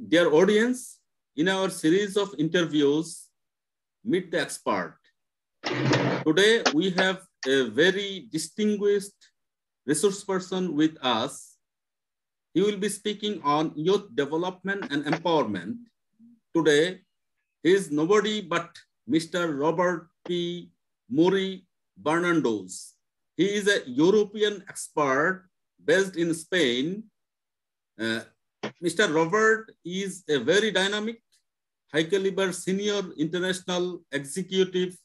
Dear audience, in our series of interviews, Meet the Expert, today we have a very distinguished resource person with us. He will be speaking on youth development and empowerment. Today, he is nobody but Mr. Robert P. Murray Bernardos. He is a European expert based in Spain. Mr. Robert is a very dynamic, high-caliber senior international executive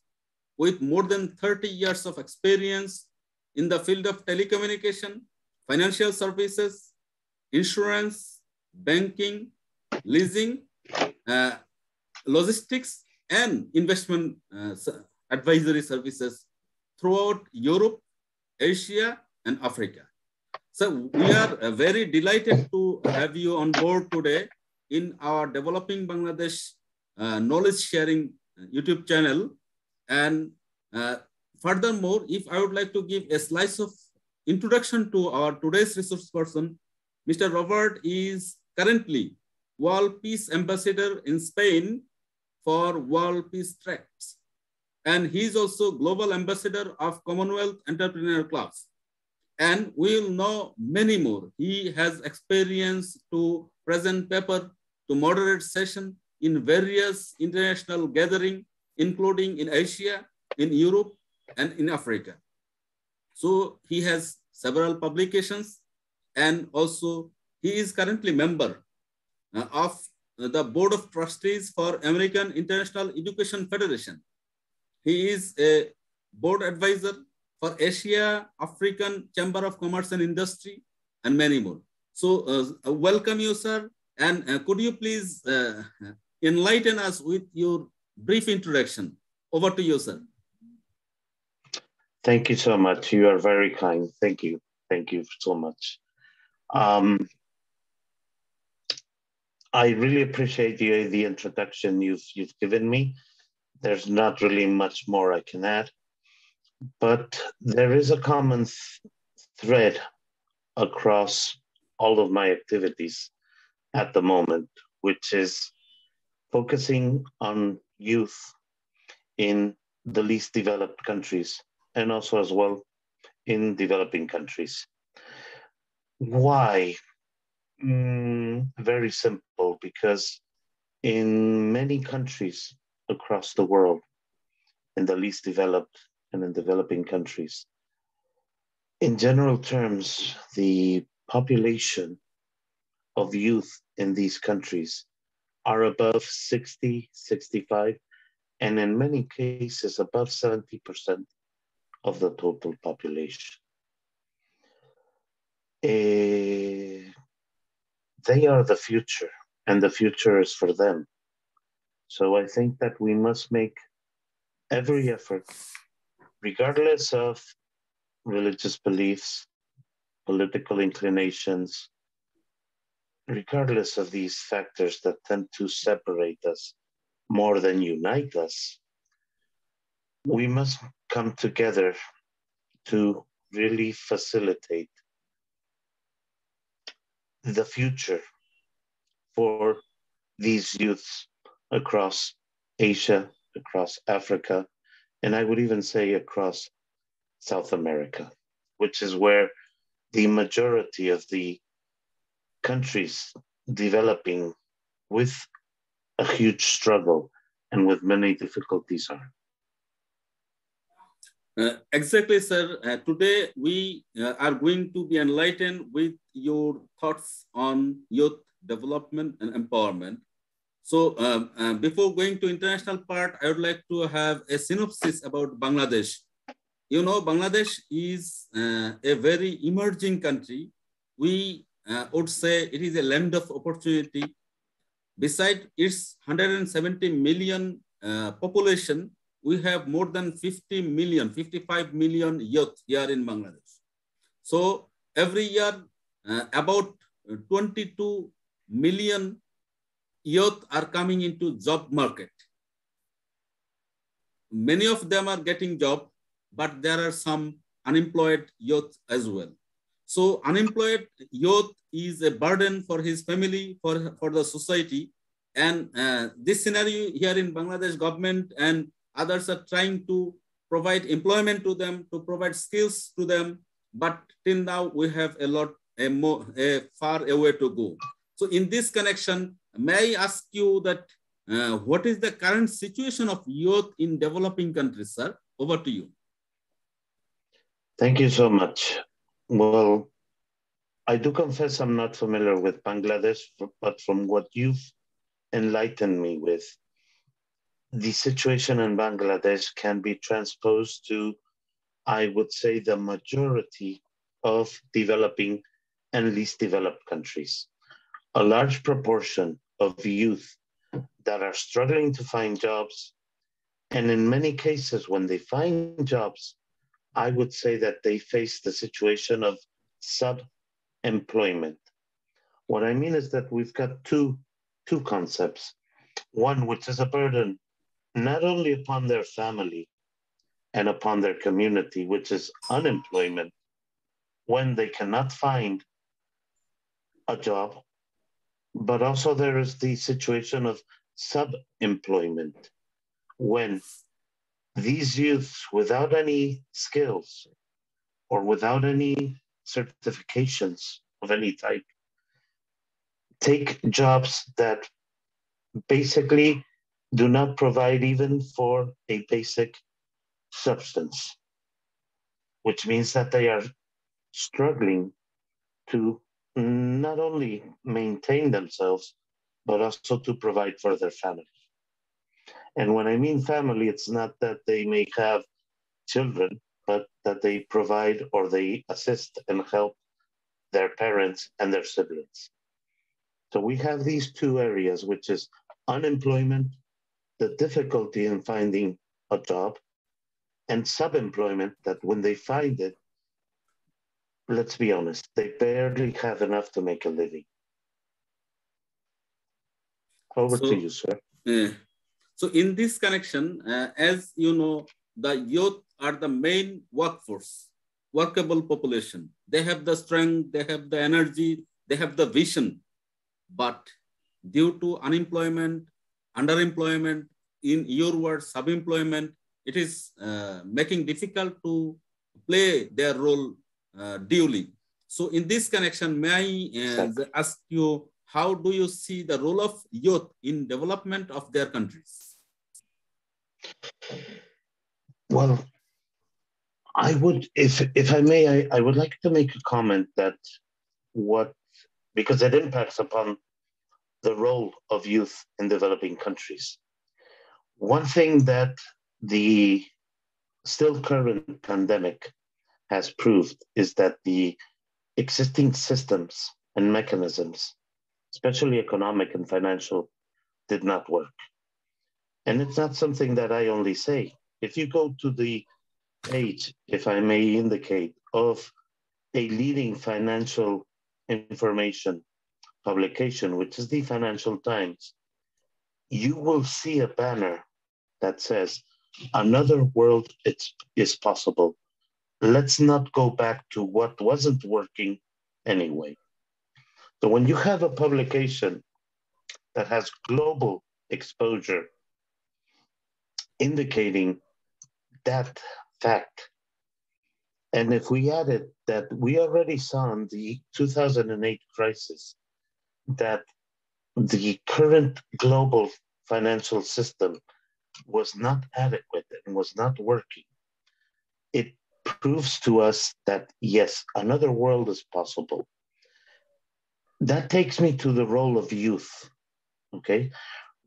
with more than 30 years of experience in the field of telecommunication, financial services, insurance, banking, leasing, logistics, and investment advisory services throughout Europe, Asia, and Africa. So we are very delighted to have you on board today in our Developing Bangladesh knowledge sharing YouTube channel. And furthermore, if I would like to give a slice of introduction to our today's resource person, Mr. Robert is currently World Peace Ambassador in Spain for World Peace Tracts. And he is also Global Ambassador of Commonwealth Entrepreneurs Club. And we will know many more. He has experience to present paper, to moderate session in various international gatherings, including in Asia, in Europe, and in Africa. So he has several publications, and also he is currently member of the Board of Trustees for American International Education Federation. He is a board advisor for Asia African Chamber of Commerce and Industry, and many more. So welcome you, sir. And could you please enlighten us with your brief introduction? Over to you, sir. Thank you so much. You are very kind. Thank you. Thank you so much. I really appreciate the introduction you've given me. There's not really much more I can add, but there is a common thread across all of my activities at the moment, which is focusing on youth in the least developed countries and also as well in developing countries. Why? Very simple, because in many countries across the world, in the least developed and in developing countries, in general terms, the population of youth in these countries are above 60, 65, and in many cases above 70% of the total population. They are the future, and the future is for them. So I think that we must make every effort, regardless of religious beliefs, political inclinations, regardless of these factors that tend to separate us more than unite us, we must come together to really facilitate the future for these youths across Asia, across Africa, and I would even say across South America, which is where the majority of the countries developing with a huge struggle and with many difficulties are. Exactly, sir. Today we are going to be enlightened with your thoughts on youth development and empowerment. So before going to international part, I would like to have a synopsis about Bangladesh. You know, Bangladesh is a very emerging country. We would say it is a land of opportunity. Besides its 170 million population, we have more than 50 million, 55 million youth here in Bangladesh. So every year, about 22 million youth are coming into job market. Many of them are getting job, but there are some unemployed youth as well. So unemployed youth is a burden for his family, for the society. And this scenario here in Bangladesh government and others are trying to provide employment to them, to provide skills to them. But till now, we have a far a way to go. So in this connection, may I ask you that what is the current situation of youth in developing countries, sir? Over to you. Thank you so much. Well, I do confess I'm not familiar with Bangladesh, but from what you've enlightened me with, the situation in Bangladesh can be transposed to, I would say, the majority of developing and least developed countries. A large proportion of youth that are struggling to find jobs, and in many cases, when they find jobs, I would say that they face the situation of sub-employment. What I mean is that we've got two concepts. One, which is a burden not only upon their family and upon their community, which is unemployment, when they cannot find a job, but also there is the situation of sub-employment, when these youths without any skills or without any certifications of any type take jobs that basically do not provide even for a basic substance, which means that they are struggling to not only maintain themselves, but also to provide for their family. And when I mean family, it's not that they may have children, but that they provide or they assist and help their parents and their siblings. So we have these two areas, which is unemployment, the difficulty in finding a job, and sub-employment, that when they find it, let's be honest, they barely have enough to make a living. Over to you, sir. So in this connection, as you know, the youth are the main workforce, workable population. They have the strength, they have the energy, they have the vision. But due to unemployment, underemployment, in your words, sub-employment, it is making difficult to play their role duly. So in this connection, may I ask you, how do you see the role of youth in development of their countries? Well, I would, if I may, I would like to make a comment that because it impacts upon the role of youth in developing countries. One thing that the still current pandemic has proved is that the existing systems and mechanisms, especially economic and financial, did not work. And it's not something that I only say. If you go to the page, if I may indicate, of a leading financial information publication, which is the Financial Times, you will see a banner that says, "Another world is possible. Let's not go back to what wasn't working anyway." So when you have a publication that has global exposure indicating that fact, and if we added that we already saw in the 2008 crisis that the current global financial system was not adequate and was not working, it proves to us that, yes, another world is possible. That takes me to the role of youth, okay?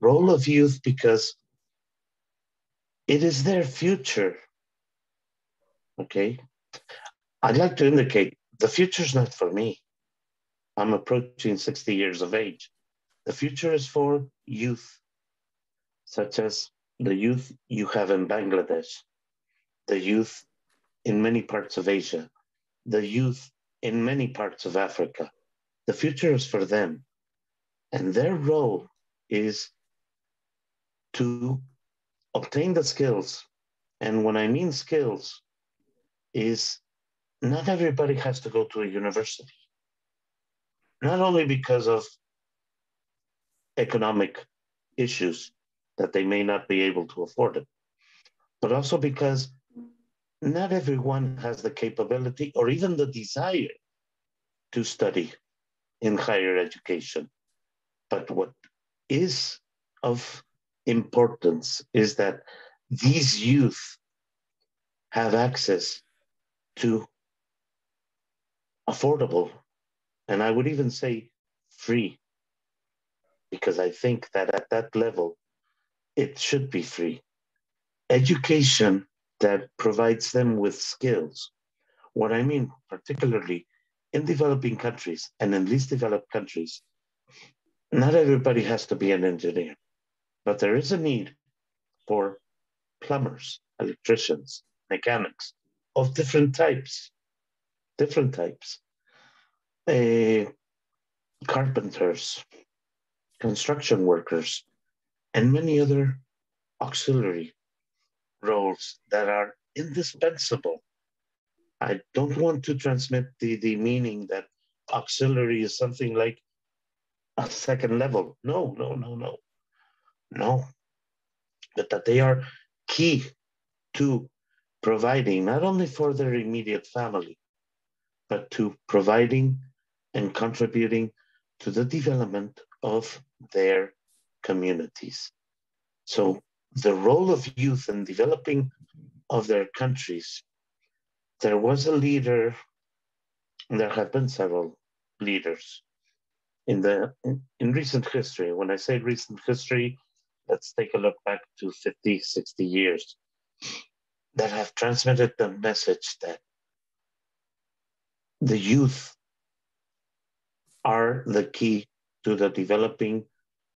Role of youth, because it is their future, okay? I'd like to indicate the future's not for me. I'm approaching 60 years of age. The future is for youth, such as the youth you have in Bangladesh, the youth in many parts of Asia, the youth in many parts of Africa. The future is for them. And their role is to obtain the skills. And when I mean skills, is not everybody has to go to a university, not only because of economic issues that they may not be able to afford it, but also because not everyone has the capability or even the desire to study in higher education. But what is of importance is that these youth have access to affordable, and I would even say free, because I think that at that level, it should be free. Education that provides them with skills. What I mean, particularly in developing countries and in least developed countries, not everybody has to be an engineer, but there is a need for plumbers, electricians, mechanics of different types, uh, carpenters, construction workers, and many other auxiliary roles that are indispensable. I don't want to transmit the meaning that auxiliary is something like a second level. No, no, no, no, no. But that they are key to providing not only for their immediate family, but to providing and contributing to the development of their communities. So the role of youth in developing of their countries, there was a leader, and there have been several leaders in recent history. When I say recent history, let's take a look back to 50, 60 years that have transmitted the message that the youth are the key to the developing